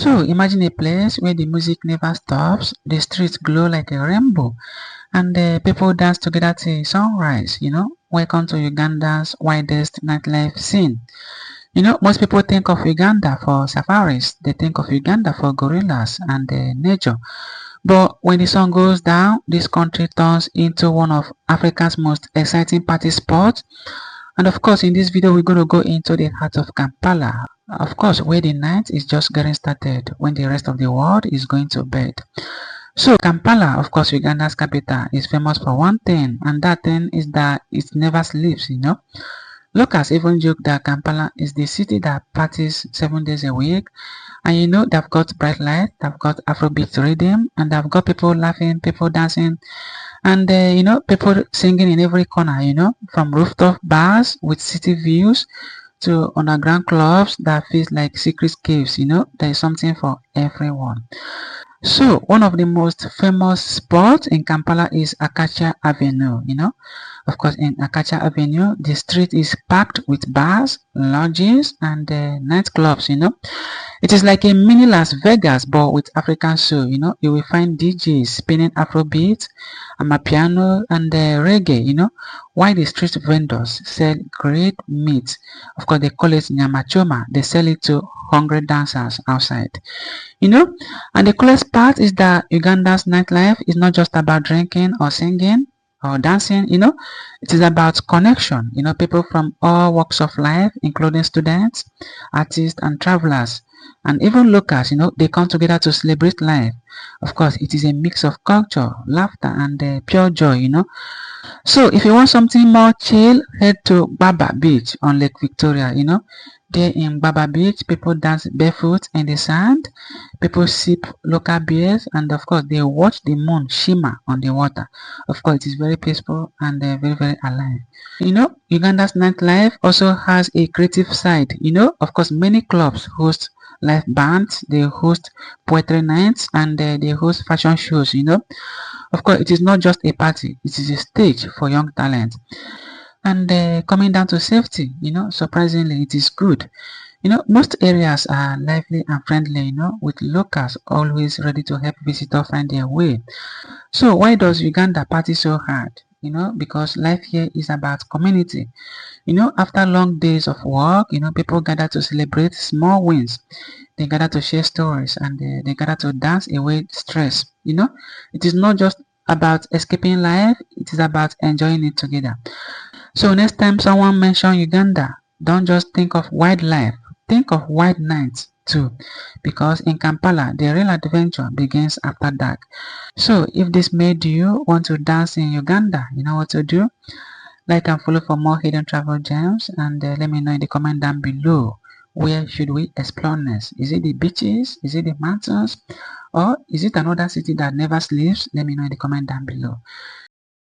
So imagine a place where the music never stops, the streets glow like a rainbow, and the people dance together till sunrise. Welcome to Uganda's wildest nightlife scene. Most people think of Uganda for safaris, they think of Uganda for gorillas and nature. But when the sun goes down, this country turns into one of Africa's most exciting party spots. And of course, in this video, we're going to go into the heart of Kampala. Of course, where the night is just getting started when the rest of the world is going to bed. So Kampala, of course, Uganda's capital, is famous for one thing, and that thing is that it never sleeps. Locals even joke that Kampala is the city that parties 7 days a week. And they've got bright light, they've got Afrobeat rhythm, and they've got people laughing, people dancing, and people singing in every corner, from rooftop bars with city views to underground clubs that feels like secret caves. There is something for everyone. So one of the most famous spots in Kampala is Acacia Avenue. Of course, in Acacia Avenue, the street is packed with bars, lodges, and nightclubs. It is like a mini Las Vegas, but with African soul. You will find DJs spinning Afrobeat, amapiano, and reggae. While the street vendors sell great meat. Of course, they call it nyamachoma. They sell it to hungry dancers outside. And the coolest part is that Uganda's nightlife is not just about drinking or singing or dancing. It is about connection. People from all walks of life, including students, artists, and travelers, and even locals. They come together to celebrate life. Of course, it is a mix of culture, laughter, and pure joy. So if you want something more chill, head to Baba Beach on Lake Victoria. There in Baba Beach, people dance barefoot in the sand, people sip local beers, and of course, they watch the moon shimmer on the water. Of course, it is very peaceful and very, very alive. Uganda's nightlife also has a creative side. Of course, many clubs host live bands, they host poetry nights, and they host fashion shows. Of course, it is not just a party, it is a stage for young talent. And coming down to safety, surprisingly, it is good. Most areas are lively and friendly, with locals always ready to help visitors find their way. So why does Uganda party so hard? Because life here is about community. After long days of work, people gather to celebrate small wins. They gather to share stories, and they gather to dance away stress. It is not just about escaping life, it is about enjoying it together. So next time someone mention Uganda, don't just think of wildlife, think of wild nights too, because in Kampala the real adventure begins after dark. So if this made you want to dance in Uganda, you know what to do? Like and follow for more hidden travel gems, and let me know in the comment down below. Where should we explore next? Is it the beaches? Is it the mountains? Or is it another city that never sleeps? Let me know in the comment down below.